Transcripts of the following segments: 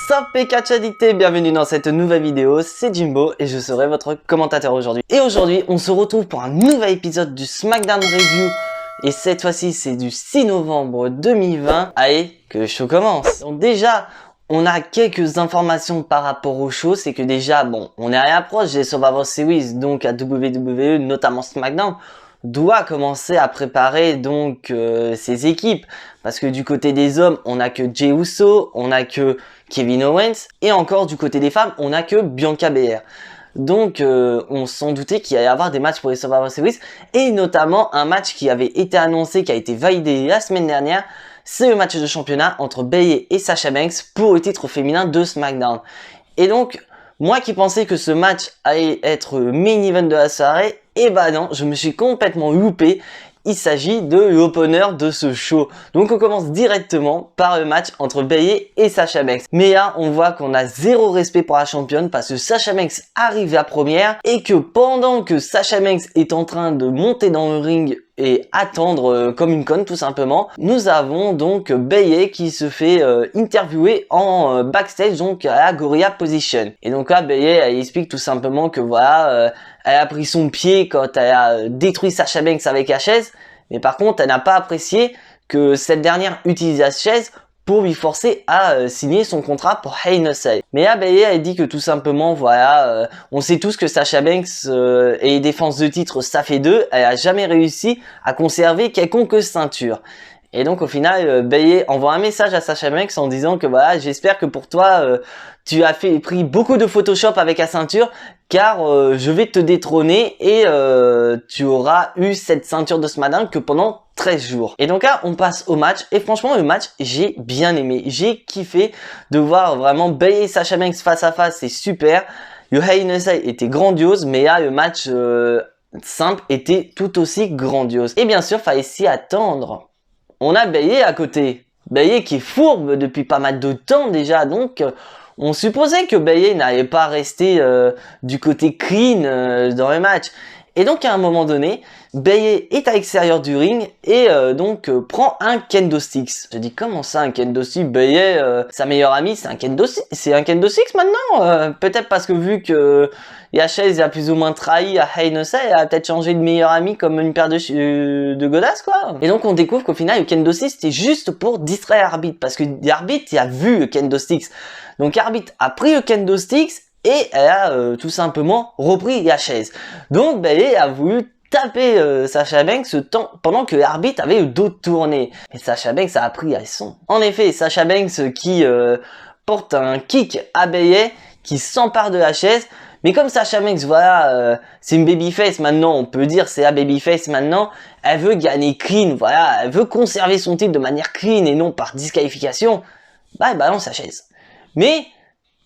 Salut catch addicté, bienvenue dans cette nouvelle vidéo, c'est Jimbo et je serai votre commentateur aujourd'hui. Et aujourd'hui, on se retrouve pour un nouvel épisode du SmackDown Review. Et cette fois-ci, c'est du 6 novembre 2020. Allez, que le show commence. Donc déjà, on a quelques informations par rapport au show. C'est que déjà, bon, on est à l'approche des Survivor Series, donc à WWE, notamment SmackDown, doit commencer à préparer donc ses équipes. Parce que du côté des hommes, on n'a que Jey Uso, on n'a que Kevin Owens, et encore du côté des femmes, on n'a que Bianca Belair. Donc on s'en doutait qu'il allait y avoir des matchs pour les Survivor Series, et notamment un match qui avait été annoncé, qui a été validé la semaine dernière, c'est le match de championnat entre Bayley et Sasha Banks pour le titre féminin de SmackDown. Et donc, moi qui pensais que ce match allait être le main event de la soirée, et bah non, je me suis complètement loupé. Il s'agit de l'opener de ce show. Donc on commence directement par le match entre Bayley et Sasha Banks. Mais là, on voit qu'on a zéro respect pour la championne parce que Sasha Banks arrive la première et que pendant que Sasha Banks est en train de monter dans le ring et attendre comme une conne tout simplement, nous avons donc Bayley qui se fait interviewer en backstage, donc à la Gorilla Position. Et donc là, Bayley, elle explique tout simplement que voilà, elle a pris son pied quand elle a détruit Sasha Banks avec la chaise, mais par contre, elle n'a pas apprécié que cette dernière utilise la chaise pour lui forcer à signer son contrat pour Hell in a Cell. Mais là, Bayley, elle dit que tout simplement, voilà, on sait tous que Sasha Banks et les défenses de titre, ça fait deux. Elle a jamais réussi à conserver quelconque ceinture. Et donc au final, Bayley envoie un message à Sasha Banks en disant que voilà, j'espère que pour toi, tu as pris beaucoup de Photoshop avec la ceinture, car je vais te détrôner et tu auras eu cette ceinture de SmackDown que pendant 13 jours. Et donc là, on passe au match. Et franchement, le match, j'ai bien aimé. J'ai kiffé de voir vraiment Bayley et Sasha Banks face à face. C'est super. Le Hell in a Cell était grandiose, mais là, le match simple était tout aussi grandiose. Et bien sûr, fallait s'y attendre. On a Bayley à côté. Bayley qui est fourbe depuis pas mal de temps déjà. Donc, on supposait que Bayley n'allait pas rester du côté clean dans le match. Et donc à un moment donné, Bayley est à l'extérieur du ring et prend un kendo sticks. Je dis comment ça un kendo stick? Bayley, sa meilleure amie, c'est un kendo sticks maintenant. Peut-être parce que vu que la chaise a plus ou moins trahi à Hell in a Cell, elle a peut-être changé de meilleure amie comme une paire de godasses quoi. Et donc on découvre qu'au final le kendo stick c'était juste pour distraire l'arbitre parce que l'arbitre il a vu le kendo sticks. Donc l'arbitre a pris le kendo sticks et elle a tout simplement repris la chaise. Donc Bayley a voulu taper Sasha Banks pendant que l'arbitre avait le dos tourné. Mais Sasha Banks a appris à leçon. En effet, Sasha Banks qui porte un kick à Bayley, qui s'empare de la chaise. Mais comme Sasha Banks, voilà, c'est une babyface maintenant, on peut dire c'est la babyface maintenant, elle veut gagner clean, voilà, elle veut conserver son titre de manière clean et non par disqualification, bah elle balance sa chaise. Mais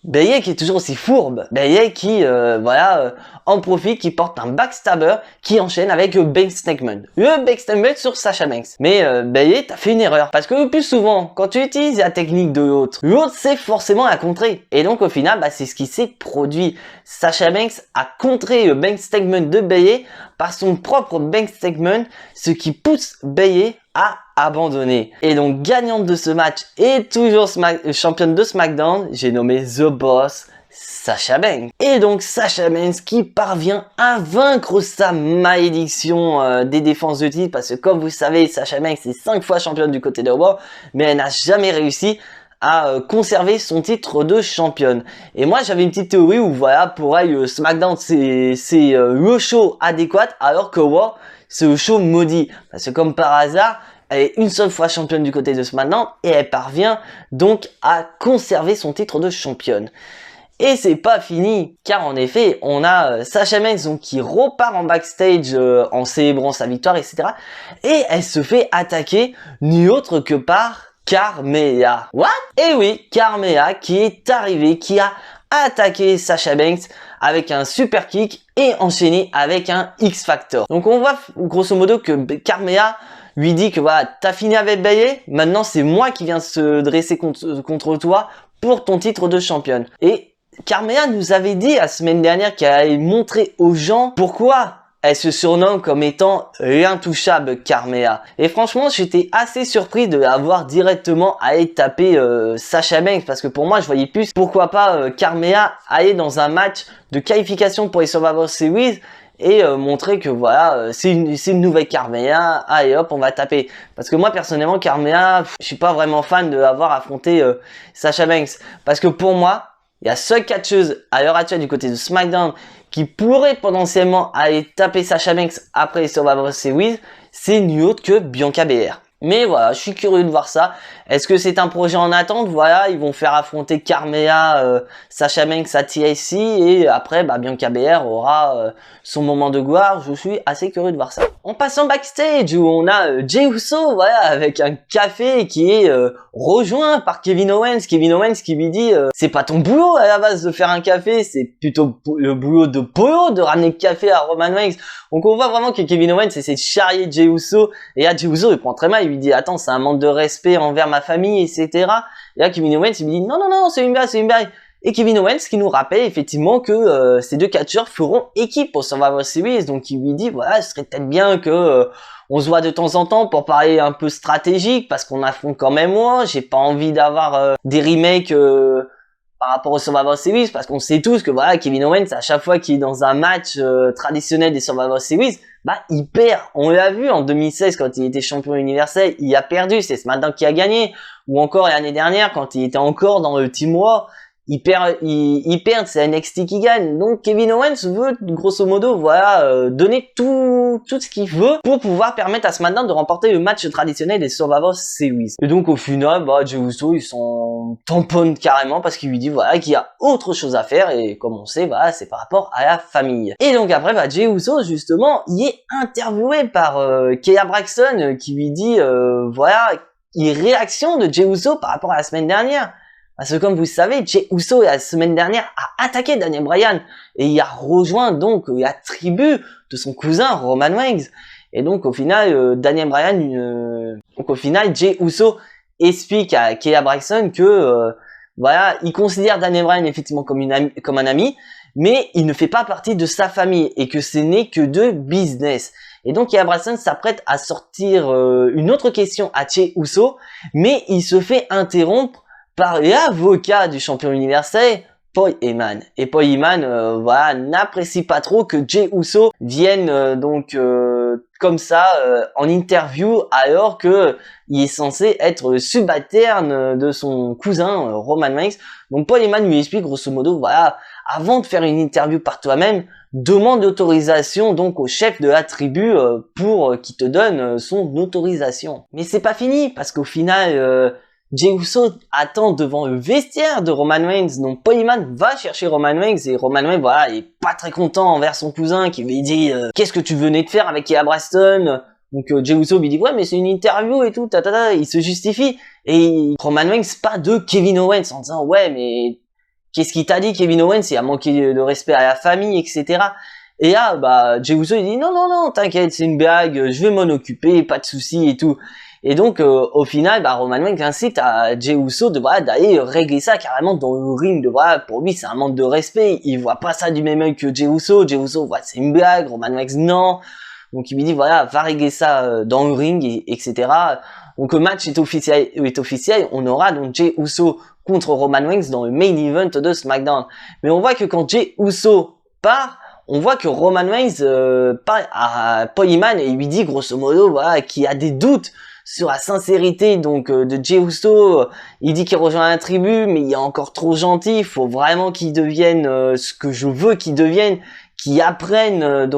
Bayley qui est toujours aussi fourbe, Bayley qui en profite, qui porte un backstabber, qui enchaîne avec le backstatement. Le backstatement sur Sasha Banks. Mais Bayley, t'as fait une erreur. Parce que le plus souvent, quand tu utilises la technique de l'autre sait forcément la contrer. Et donc au final, c'est ce qui s'est produit. Sasha Banks a contré le backstatement de Bayley par son propre backstatement, ce qui pousse Bayley à abandonner. Et donc gagnante de ce match et toujours championne de SmackDown, j'ai nommé The Boss, Sasha Banks. Et donc Sasha Banks qui parvient à vaincre sa malédiction des défenses de titre, parce que comme vous savez, Sasha Banks est 5 fois championne du côté de Raw, mais elle n'a jamais réussi à conserver son titre de championne. Et moi j'avais une petite théorie où voilà, pour elle SmackDown c'est le show adéquat, alors que Raw c'est le show maudit. Parce que comme par hasard, elle est une seule fois championne du côté de SmackDown et elle parvient donc à conserver son titre de championne. Et c'est pas fini, car en effet, on a Sasha Banks donc, qui repart en backstage en célébrant sa victoire, etc. Et elle se fait attaquer ni autre que par Carmella. What? Et oui, Carmella qui est arrivée, qui a attaqué Sasha Banks avec un super kick et enchaîné avec un X-Factor. Donc on voit grosso modo que Carmella lui dit que voilà, t'as fini avec Bayley, maintenant c'est moi qui viens se dresser contre toi pour ton titre de championne. Et Carmella nous avait dit la semaine dernière qu'elle allait montrer aux gens pourquoi elle se surnomme comme étant l'intouchable Carmella. Et franchement, j'étais assez surpris de la voir directement aller taper Sasha Banks, parce que pour moi, je voyais plus pourquoi pas Carmella aller dans un match de qualification pour les Survivor Series et montrer que voilà, c'est une nouvelle Carmella, allez hop, on va taper. Parce que moi, personnellement, Carmella, je suis pas vraiment fan de l'avoir affronté Sasha Banks. Parce que pour moi, il y a seule catcheuse à l'heure actuelle du côté de SmackDown qui pourrait potentiellement aller taper Sasha Banks après les Survivor Series, c'est nul autre que Bianca Belair. Mais voilà, je suis curieux de voir ça. Est-ce que c'est un projet en attente? Voilà, ils vont faire affronter Carmella, Sasha Banks à TLC et après, Bianca Belair aura son moment de gloire. Je suis assez curieux de voir ça. En passant backstage où on a Jey Uso, voilà, avec un café qui est rejoint par Kevin Owens. Kevin Owens qui lui dit c'est pas ton boulot à la base de faire un café, c'est plutôt le boulot de Polo de ramener le café à Roman Reigns. Donc on voit vraiment que Kevin Owens essaie de charrier Jey Uso et là Jey Uso il prend très mal, il lui dit attends c'est un manque de respect envers ma famille etc. Et là Kevin Owens il lui dit non c'est une blague. Et Kevin Owens qui nous rappelle effectivement que ces deux catcheurs feront équipe au Survivor Series, donc il lui dit voilà ce serait peut-être bien que on se voit de temps en temps pour parler un peu stratégique parce qu'on affronte quand même moi, j'ai pas envie d'avoir des remakes par rapport au Survivor Series parce qu'on sait tous que voilà Kevin Owens à chaque fois qu'il est dans un match traditionnel des Survivor Series il perd. On l'a vu en 2016 quand il était champion universel, il a perdu, c'est SmackDown qui a gagné, ou encore l'année dernière quand il était encore dans le Team Raw, il perd, c'est NXT qui gagne. Donc Kevin Owens veut grosso modo voilà donner tout ce qu'il veut pour pouvoir permettre à SmackDown de remporter le match traditionnel des Survivor Series. Et donc au final Jey Uso il s'en tamponne carrément parce qu'il lui dit voilà qu'il y a autre chose à faire et comme on sait voilà c'est par rapport à la famille. Et donc après Jey Uso justement il est interviewé par Kaya Braxton qui lui dit voilà les réactions de Jey Uso par rapport à la semaine dernière. Parce que comme vous le savez, Jey Uso la semaine dernière a attaqué Daniel Bryan et il a rejoint donc la tribu de son cousin Roman Reigns. Et donc au final, Daniel Bryan, Jey Uso explique à Kaya Braxton que voilà, il considère Daniel Bryan effectivement comme un ami, mais il ne fait pas partie de sa famille et que ce n'est que de business. Et donc Kaya Braxton s'apprête à sortir une autre question à Jey Uso, mais il se fait interrompre par l'avocat du champion universel, Paul Heyman. Et Paul Heyman, voilà, n'apprécie pas trop que Jey Uso vienne comme ça en interview alors que il est censé être le subalterne de son cousin Roman Reigns. Donc Paul Heyman lui explique grosso modo, voilà, avant de faire une interview par toi-même, demande l'autorisation donc au chef de la tribu pour qu'il te donne son autorisation. Mais c'est pas fini parce qu'au final Jey Uso attend devant le vestiaire de Roman Reigns, donc Paul Heyman va chercher Roman Reigns et Roman Reigns voilà, il est pas très content envers son cousin qui lui dit qu'est-ce que tu venais de faire avec Kaya Braxton. Donc Jey Uso lui dit ouais mais c'est une interview et tout, il se justifie et Roman Reigns pas de Kevin Owens en disant ouais mais qu'est-ce qu'il t'a dit Kevin Owens, il a manqué de respect à la famille etc. Et là Jey Uso il dit non t'inquiète c'est une blague, je vais m'en occuper, pas de soucis et tout. Et donc au final Roman Reigns incite à Jey Uso de voilà d'aller régler ça carrément dans le ring, de voilà pour lui c'est un manque de respect, il voit pas ça du même œil que Jey Uso voilà c'est une blague, Roman Reigns non, donc il lui dit voilà va régler ça dans le ring etc. Donc le match est officiel, on aura donc Jey Uso contre Roman Reigns dans le main event de SmackDown. Mais on voit que quand Jey Uso part, on voit que Roman Reigns parle à Paul Heyman et il lui dit grosso modo voilà qu'il a des doutes sur la sincérité donc de Jey Uso. Il dit qu'il rejoint la tribu mais il est encore trop gentil, il faut vraiment qu'il devienne ce que je veux qu'il devienne, qu'il apprenne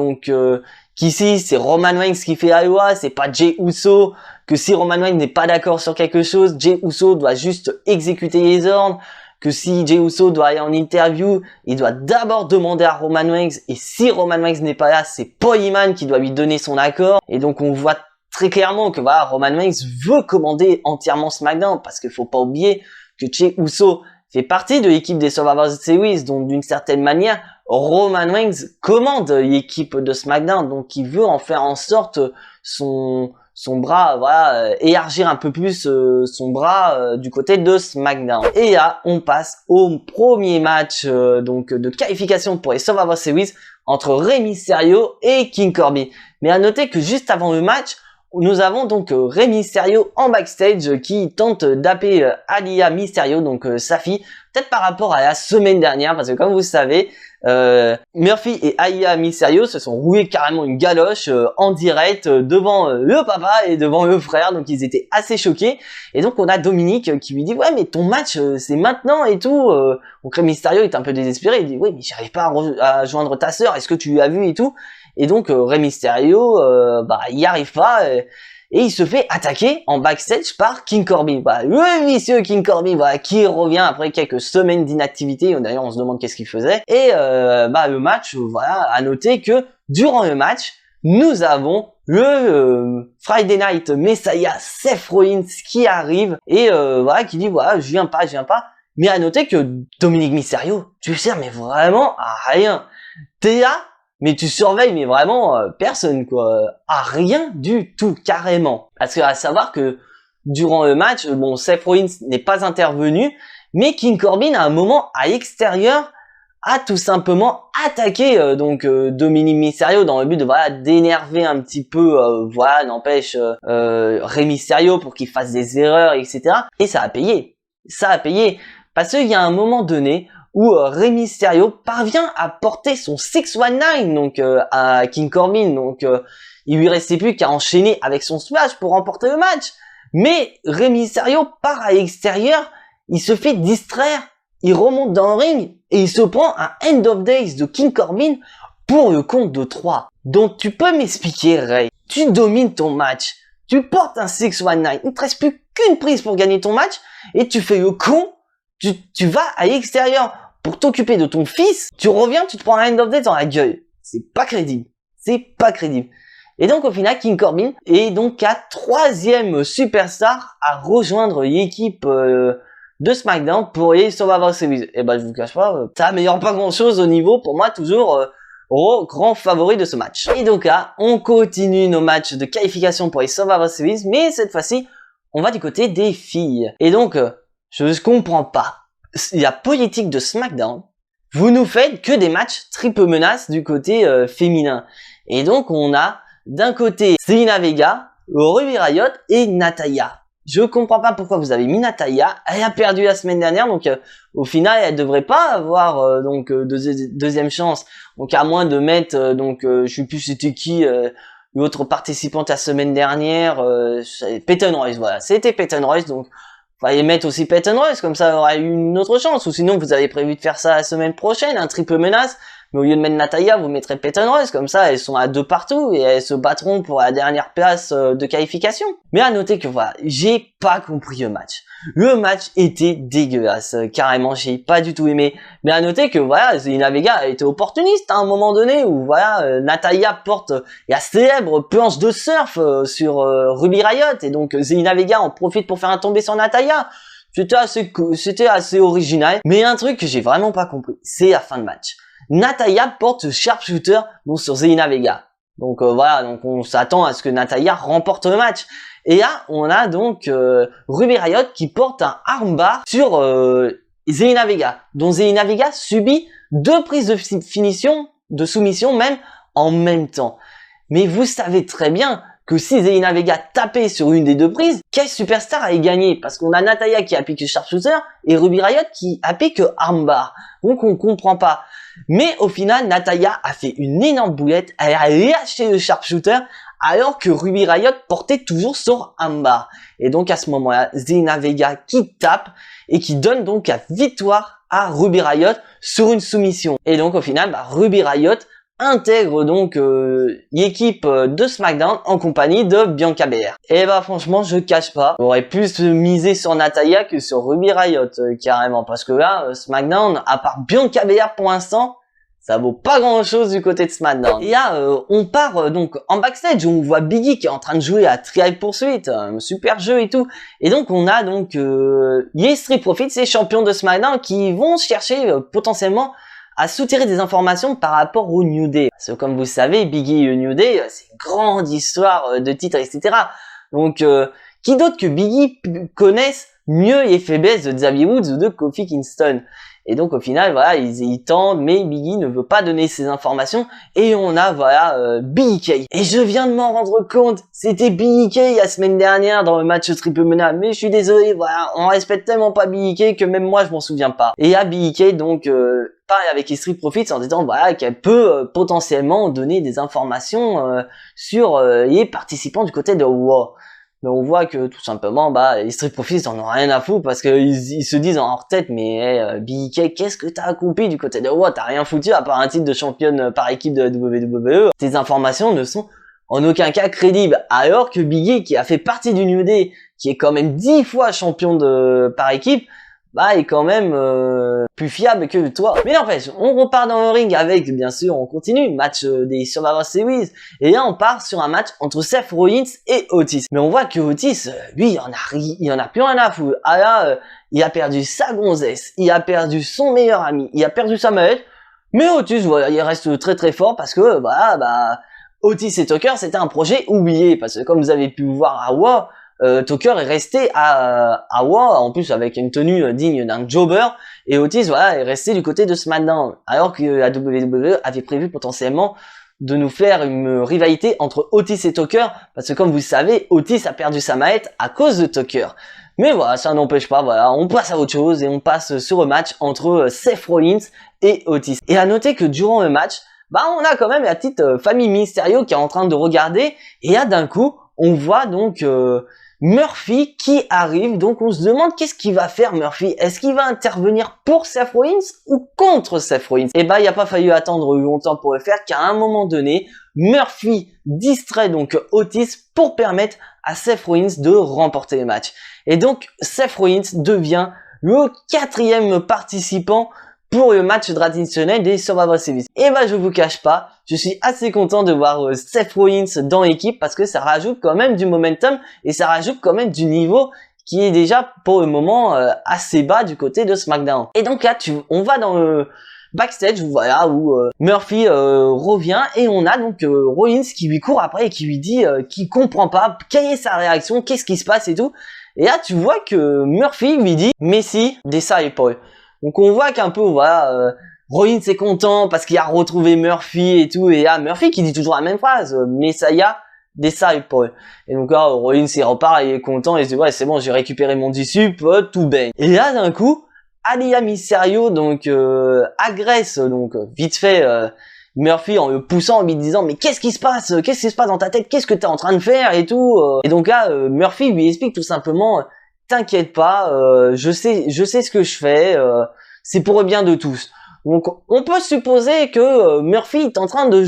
qu'ici c'est Roman Reigns qui fait la loi, c'est pas Jey Uso, que si Roman Reigns n'est pas d'accord sur quelque chose, Jey Uso doit juste exécuter les ordres, que si Jey Uso doit aller en interview, il doit d'abord demander à Roman Reigns et si Roman Reigns n'est pas là, c'est Paul Heyman qui doit lui donner son accord. Et donc on voit très clairement que voilà, Roman Reigns veut commander entièrement SmackDown parce qu'il faut pas oublier que Jey Uso fait partie de l'équipe des Survivor Series, donc d'une certaine manière, Roman Reigns commande l'équipe de SmackDown, donc il veut en faire en sorte son son bras, voilà, élargir un peu plus son bras du côté de SmackDown. Et là, on passe au premier match donc de qualification pour les Survivor Series entre Rey Mysterio et King Corbin. Mais à noter que juste avant le match, nous avons donc Rey Mysterio en backstage qui tente d'appeler Aalyah Mysterio, donc sa fille, peut-être par rapport à la semaine dernière, parce que comme vous le savez, Murphy et Aalyah Mysterio se sont roulés carrément une galoche en direct devant le papa et devant le frère, donc ils étaient assez choqués. Et donc on a Dominique qui lui dit ouais mais ton match c'est maintenant et tout. Donc Rey Mysterio est un peu désespéré, il dit oui mais j'arrive pas à joindre ta sœur, est-ce que tu l'as vu et tout. Et donc Rey Mysterio il y arrive pas et il se fait attaquer en backstage par King Corbin. Voilà, le vicieux King Corbin, voilà, qui revient après quelques semaines d'inactivité. D'ailleurs, on se demande qu'est-ce qu'il faisait. Et le match, voilà, à noter que durant le match, nous avons le Friday Night Messiah Seth Rollins qui arrive et voilà, qui dit voilà, je viens pas. Mais à noter que Dominique Mysterio, tu sers mais vraiment à rien. T'es là, mais tu surveilles mais vraiment personne quoi, à rien du tout carrément. Parce que à savoir que durant le match, bon Seth Rollins n'est pas intervenu, mais King Corbin à un moment à l'extérieur a tout simplement attaqué Dominique Mysterio dans le but de voilà d'énerver un petit peu voilà n'empêche Rey Mysterio pour qu'il fasse des erreurs etc. Et ça a payé parce qu'il y a un moment donné où Rey Mysterio parvient à porter son 619 donc à King Corbin, donc il lui restait plus qu'à enchaîner avec son smash pour remporter le match. Mais Rey Mysterio part à l'extérieur, il se fait distraire, il remonte dans le ring et il se prend un End of Days de King Corbin pour le compte de 3. Donc tu peux m'expliquer Rey, tu domines ton match, tu portes un 619, il ne te reste plus qu'une prise pour gagner ton match et tu fais le con. Tu vas à l'extérieur pour t'occuper de ton fils, tu reviens, tu te prends un End of Days dans la gueule. C'est pas crédible. Et donc au final, King Corbin est donc à 3e superstar à rejoindre l'équipe de SmackDown pour les Survivor Series. Et je vous cache pas, ça améliore pas grand chose au niveau, pour moi toujours au grand favori de ce match. Et donc là, on continue nos matchs de qualification pour les Survivor Series, mais cette fois-ci, on va du côté des filles. Et donc, je comprends pas. La politique de SmackDown, vous nous faites que des matchs triple menace du côté féminin. Et donc on a d'un côté Zelina Vega, Ruby Riott et Natalya. Je comprends pas pourquoi vous avez mis Natalya. Elle a perdu la semaine dernière, donc au final elle devrait pas avoir deuxième chance. Donc à moins de mettre je sais plus c'était qui l'autre participante la semaine dernière, Peyton Royce. Voilà, c'était Peyton Royce donc. Fallait mettre aussi Peyton Royce, comme ça elle aura eu une autre chance. Ou sinon vous avez prévu de faire ça la semaine prochaine, un triple menace. Mais au lieu de mettre Natalya, vous mettrez Peyton Royce, comme ça elles sont à 2 partout et elles se battront pour la dernière place de qualification. Mais à noter que voilà, j'ai pas compris le match. Le match était dégueulasse, carrément, j'ai pas du tout aimé. Mais à noter que voilà, Zelina Vega a été opportuniste à un moment donné où voilà, Natalya porte la célèbre planche de surf sur Ruby Riott et donc Zelina Vega en profite pour faire un tombé sur Natalya. C'était assez original, mais un truc que j'ai vraiment pas compris, c'est la fin de match. Natalya porte ce sharpshooter sur Zelina Vega. Donc voilà, donc on s'attend à ce que Natalya remporte le match. Et là, on a donc Ruby Riott qui porte un armbar sur Zelina Vega, dont Zelina Vega subit 2 prises de soumission même en même temps. Mais vous savez très bien que si Zelina Vega tapait sur une des 2 prises, quelle superstar allait gagner? Parce qu'on a Natalya qui applique le sharpshooter et Ruby Riott qui applique le armbar. Donc on comprend pas. Mais au final, Natalya a fait une énorme boulette, elle a lâché le sharpshooter alors que Ruby Riott portait toujours son armbar. Et donc à ce moment-là, Zelina Vega qui tape et qui donne donc la victoire à Ruby Riott sur une soumission. Et donc au final, Ruby Riott intègre donc l'équipe de SmackDown en compagnie de Bianca Belair. Et franchement, je cache pas, j'aurais plus misé sur Natalya que sur Ruby Riott carrément, parce que là, SmackDown, à part Bianca Belair pour l'instant, ça vaut pas grand chose du côté de SmackDown. Et là, on part donc en backstage où on voit Biggie qui est en train de jouer à Trial Pursuit, un super jeu et tout. Et donc on a donc les Street Profits, ces champions de SmackDown qui vont chercher potentiellement à soutirer des informations par rapport au New Day. Parce que comme vous savez, Biggie et New Day, c'est une grande histoire de titres, etc. Donc, qui d'autre que Biggie connaissent mieux les faiblesses de Xavier Woods ou de Kofi Kingston? Et donc au final, voilà, ils tentent, mais Biggie ne veut pas donner ces informations. Et on a, voilà, BK. Et je viens de m'en rendre compte, c'était BK la semaine dernière dans le match Triple Mena. Mais je suis désolé, voilà, on respecte tellement pas BK que même moi je m'en souviens pas. Et à BK, donc, pareil avec les Street Profits en disant, voilà, qu'elle peut potentiellement donner des informations sur les participants du côté de Raw. Mais on voit que tout simplement, les Street Profits en ont rien à foutre parce qu'ils se disent en leur tête, mais hey, BK, qu'est-ce que t'as accompli du côté de Raw? T'as rien foutu à part un titre de championne par équipe de WWE. Tes informations ne sont en aucun cas crédibles. Alors que Biggie, qui a fait partie du New Day, qui est quand même 10 fois champion par équipe, est quand même plus fiable que toi. Mais n'empêche, on repart dans le ring avec, bien sûr, on continue, match des Survivor Series, et là on part sur un match entre Seth Rollins et Otis. Mais on voit que Otis, lui, il en a plus rien à foutre. Ah là, il a perdu sa gonzesse, il a perdu son meilleur ami, il a perdu sa mallette, mais Otis, voilà, il reste très très fort parce que, Otis et Tucker, c'était un projet oublié, parce que comme vous avez pu voir à Raw, Tucker est resté à Raw, en plus avec une tenue digne d'un jobber, et Otis, voilà, est resté du côté de SmackDown, alors que la WWE avait prévu potentiellement de nous faire une rivalité entre Otis et Tucker, parce que comme vous savez, Otis a perdu sa mallette à cause de Tucker. Mais voilà, ça n'empêche pas, voilà, on passe à autre chose, et on passe sur le match entre Seth Rollins et Otis. Et à noter que durant le match, on a quand même la petite famille Mysterio qui est en train de regarder, et là d'un coup, on voit donc Murphy qui arrive, donc on se demande qu'est-ce qu'il va faire Murphy. Est-ce qu'il va intervenir pour Seth Rollins ou contre Seth Rollins? Et il n'a pas fallu attendre longtemps pour le faire, car à un moment donné, Murphy distrait donc Otis pour permettre à Seth Rollins de remporter le match. Et donc Seth Rollins devient le 4e participant pour le match traditionnel des Survivor Series. Et je vous cache pas, je suis assez content de voir Seth Rollins dans l'équipe parce que ça rajoute quand même du momentum et ça rajoute quand même du niveau qui est déjà pour le moment assez bas du côté de SmackDown. Et donc là, on va dans le backstage, voilà, où Murphy revient et on a donc Rollins qui lui court après et qui lui dit qu'il comprend pas, quelle est sa réaction, qu'est-ce qui se passe et tout. Et là, tu vois que Murphy lui dit « Messi, disciple ». Donc on voit qu'un peu, voilà, Rollins est content parce qu'il a retrouvé Murphy et tout, et Murphy qui dit toujours la même phrase, Messiah, disciple. Et donc là, Rollins il repart, il est content, il se dit ouais c'est bon, j'ai récupéré mon disciple, tout bang. Et là d'un coup, Aalyah Mysterio donc agresse donc vite fait Murphy en le poussant, en lui disant mais qu'est-ce qui se passe dans ta tête, qu'est-ce que t'es en train de faire et tout. Et donc là Murphy lui explique tout simplement t'inquiète pas, je sais ce que je fais, c'est pour le bien de tous. Donc on peut supposer que Murphy est en train on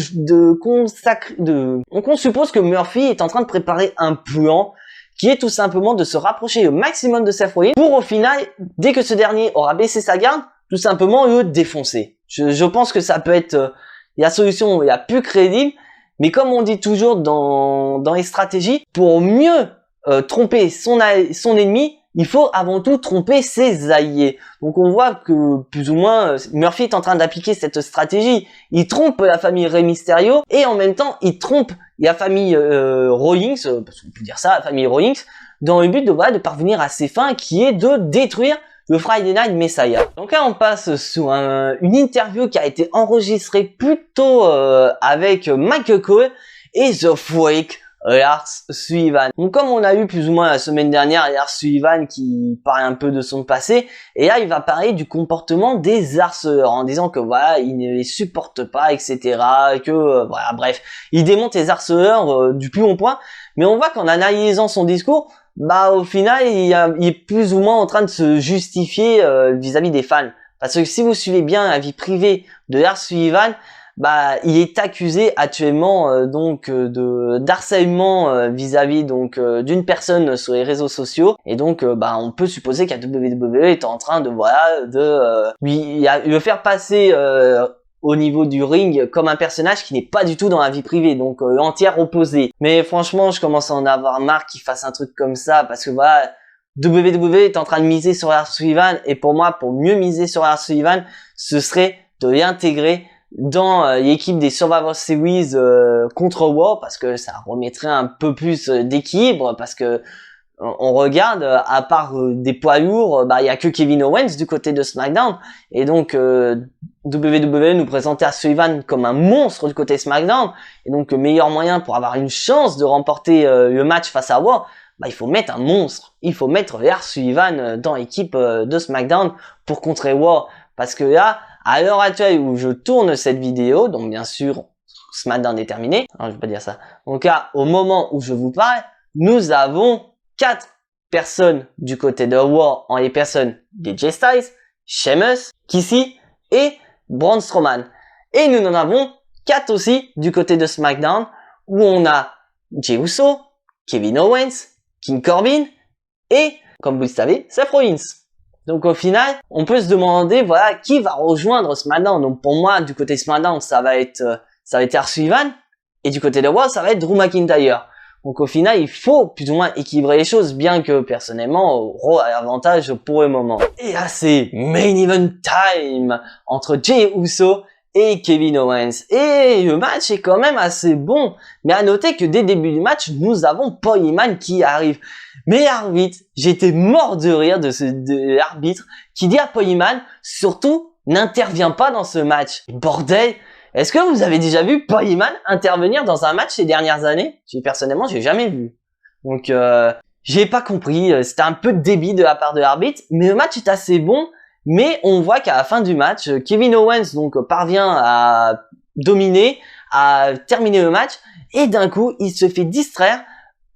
suppose que Murphy est en train de préparer un plan qui est tout simplement de se rapprocher au maximum de Seth Rollins pour au final, dès que ce dernier aura baissé sa garde, tout simplement le défoncer. Je pense que ça peut être la solution la plus crédible, mais comme on dit toujours dans les stratégies, pour mieux tromper son ennemi, il faut avant tout tromper ses alliés. Donc on voit que plus ou moins Murphy est en train d'appliquer cette stratégie. Il trompe la famille Rey Mysterio et en même temps il trompe la famille Rollins, parce qu'on peut dire ça, la famille Rollins, dans le but de parvenir à ses fins qui est de détruire le Friday Night Messiah. Donc là on passe sur une interview qui a été enregistrée plus tôt avec Michael Cole et The Freak, Lars Sullivan. Donc comme on a eu plus ou moins la semaine dernière Lars Sullivan qui parle un peu de son passé, et là il va parler du comportement des harceleurs en disant que voilà il ne les supporte pas, etc. Que voilà bref, il démonte les harceleurs du plus haut point. Mais on voit qu'en analysant son discours, au final il est plus ou moins en train de se justifier vis-à-vis des fans. Parce que si vous suivez bien la vie privée de Lars Sullivan, il est accusé actuellement donc de d'harcèlement vis-à-vis donc d'une personne sur les réseaux sociaux, et donc on peut supposer qu'à WWE est en train de le faire passer au niveau du ring comme un personnage qui n'est pas du tout dans la vie privée, donc l'entière opposé. Mais franchement, je commence à en avoir marre qu'il fasse un truc comme ça, parce que voilà, WWE est en train de miser sur Lars Sullivan, et pour moi, pour mieux miser sur Lars Sullivan, ce serait de l'intégrer dans l'équipe des Survivor Series contre Raw, parce que ça remettrait un peu plus d'équilibre, parce que on regarde, à part des poids lourds, il y a que Kevin Owens du côté de SmackDown, et donc WWE nous présentait à Sullivan comme un monstre du côté SmackDown, et donc le meilleur moyen pour avoir une chance de remporter le match face à Raw, il faut mettre un monstre, il faut mettre Lars Sullivan dans l'équipe de SmackDown pour contrer Raw, parce que là, à l'heure actuelle où je tourne cette vidéo, donc bien sûr SmackDown est terminé, non, je vais pas dire ça, donc là, au moment où je vous parle, nous avons 4 personnes du côté de Raw en les personnes des Jay Styles, Sheamus, Kissy et Braun Strowman. Et nous en avons 4 aussi du côté de SmackDown où on a Jey Uso, Kevin Owens, King Corbin et, comme vous le savez, Seth Rollins. Donc au final, on peut se demander voilà qui va rejoindre SmackDown. Donc pour moi, du côté SmackDown, ça va être Lars Sullivan et du côté de Raw, ça va être Drew McIntyre. Donc au final, il faut plus ou moins équilibrer les choses, bien que personnellement, Raw a l'avantage pour le moment. Et là, c'est Main Event Time entre Jey Uso et Kevin Owens. Et le match est quand même assez bon. Mais à noter que dès le début du match, nous avons Paul Heyman qui arrive. Mais l'arbitre, j'étais mort de rire de l'arbitre qui dit à Paul Heyman, surtout, n'interviens pas dans ce match. Bordel! Est-ce que vous avez déjà vu Paul Heyman intervenir dans un match ces dernières années? Personnellement, j'ai jamais vu. Donc, j'ai pas compris. C'était un peu débile de la part de l'arbitre, mais le match est assez bon. Mais on voit qu'à la fin du match, Kevin Owens donc parvient à dominer, à terminer le match, et d'un coup, il se fait distraire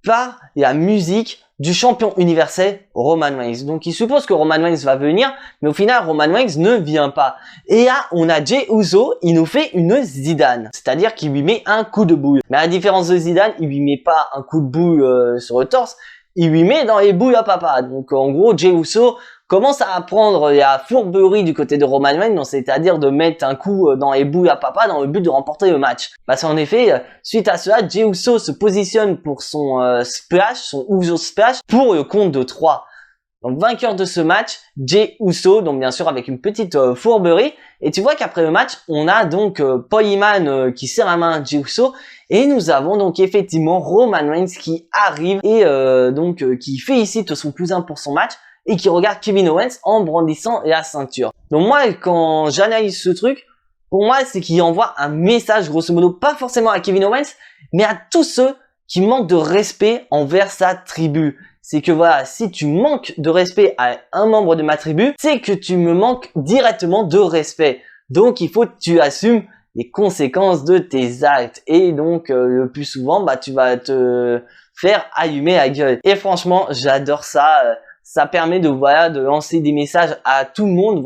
par la musique du champion universel Roman Reigns. Donc il suppose que Roman Reigns va venir, mais au final Roman Reigns ne vient pas. Et là on a Jey Uso, il nous fait une Zidane, c'est-à-dire qu'il lui met un coup de boule. Mais à la différence de Zidane, il lui met pas un coup de boule sur le torse, il lui met dans les boules à papa. Donc en gros Jey Uso commence à apprendre la fourberie du côté de Roman Reigns, c'est-à-dire de mettre un coup dans les boules à papa dans le but de remporter le match. Parce qu'en effet, suite à cela, Jey Uso se positionne pour son splash, son Uso splash, pour le compte de 3. Donc vainqueur de ce match, Jey Uso, donc bien sûr avec une petite fourberie. Et tu vois qu'après le match, on a donc Paul Heyman qui serre la main à Jey Uso. Et nous avons donc effectivement Roman Reigns qui arrive et qui félicite son cousin pour son match. Et qui regarde Kevin Owens en brandissant la ceinture. Donc moi, quand j'analyse ce truc, pour moi, c'est qu'il envoie un message, grosso modo, pas forcément à Kevin Owens, mais à tous ceux qui manquent de respect envers sa tribu. C'est que voilà, si tu manques de respect à un membre de ma tribu, c'est que tu me manques directement de respect. Donc il faut que tu assumes les conséquences de tes actes. Et donc le plus souvent, tu vas te faire allumer la gueule. Et franchement, j'adore ça. Ça permet de lancer des messages à tout le monde,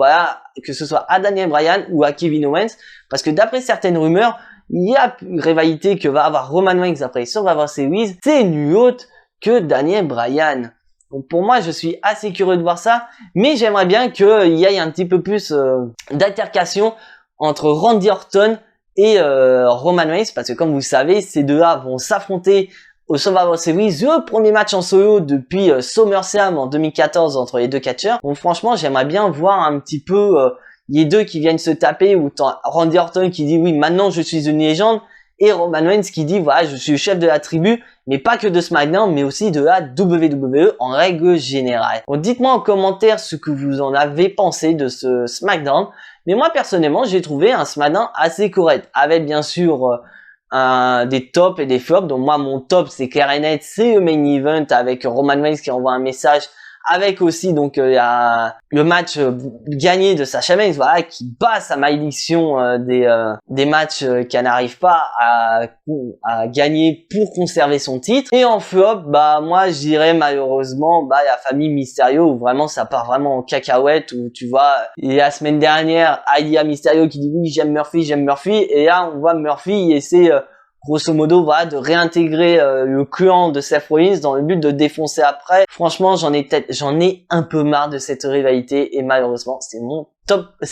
que ce soit à Daniel Bryan ou à Kevin Owens, parce que d'après certaines rumeurs, il y a une rivalité que va avoir Roman Reigns après Survivor Series, c'est nul autre que Daniel Bryan. Donc pour moi, je suis assez curieux de voir ça, mais j'aimerais bien qu'il y ait un petit peu plus d'altercation entre Randy Orton et Roman Reigns, parce que comme vous le savez, ces deux-là vont s'affronter au Survivor Series, le premier match en solo depuis SummerSlam en 2014 entre les deux catcheurs. Donc franchement, j'aimerais bien voir un petit peu les deux qui viennent se taper, ou Randy Orton qui dit oui, maintenant je suis une légende, et Roman Reigns qui dit voilà, je suis le chef de la tribu, mais pas que de SmackDown, mais aussi de la WWE en règle générale. Donc dites-moi en commentaire ce que vous en avez pensé de ce SmackDown. Mais moi personnellement, j'ai trouvé un SmackDown assez correct, avec bien sûr des tops et des flops. Donc moi mon top c'est clair et net, c'est le main event avec Roman Reigns qui envoie un message, avec aussi donc le match gagné de Sasha Banks, qui bat sa malédiction des matchs qu'elle n'arrive pas à gagner pour conserver son titre. Et en flop, moi je dirais malheureusement la famille Mysterio, où vraiment ça part vraiment en cacahuète, où tu vois, et la semaine dernière il y a Mysterio qui dit oui j'aime Murphy, et là on voit Murphy essaie grosso modo de réintégrer le clan de Seth Rollins dans le but de défoncer après. Franchement j'en ai un peu marre de cette rivalité, et malheureusement c'est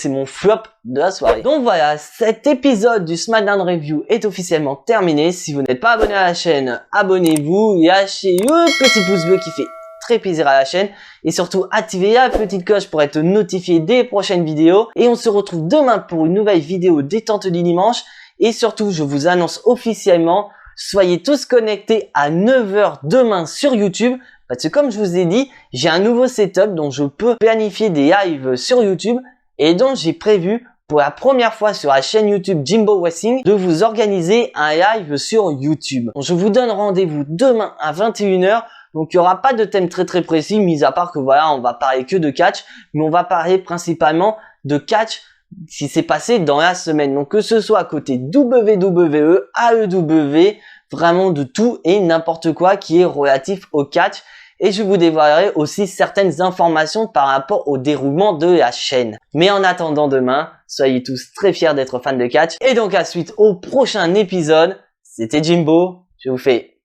mon flop de la soirée. Donc voilà, cet épisode du SmackDown Review est officiellement terminé. Si vous n'êtes pas abonné à la chaîne, abonnez-vous, lâchez le petit pouce bleu qui fait très plaisir à la chaîne. Et surtout, activez la petite cloche pour être notifié des prochaines vidéos. Et on se retrouve demain pour une nouvelle vidéo détente du dimanche. Et surtout, je vous annonce officiellement, soyez tous connectés à 9 h demain sur YouTube. Parce que comme je vous ai dit, j'ai un nouveau setup dont je peux planifier des lives sur YouTube. Et donc, j'ai prévu pour la première fois sur la chaîne YouTube Jimbo Racing de vous organiser un live sur YouTube. Donc, je vous donne rendez-vous demain à 21 h. Donc, il n'y aura pas de thème très précis, mis à part que voilà, on va parler que de catch. Mais on va parler principalement de catch qui s'est passé dans la semaine. Donc, que ce soit à côté WWE, AEW, vraiment de tout et n'importe quoi qui est relatif au catch. Et je vous dévoilerai aussi certaines informations par rapport au déroulement de la chaîne. Mais en attendant demain, soyez tous très fiers d'être fans de catch. Et donc à suite au prochain épisode, c'était Jimbo. Je vous fais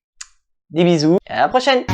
des bisous et à la prochaine.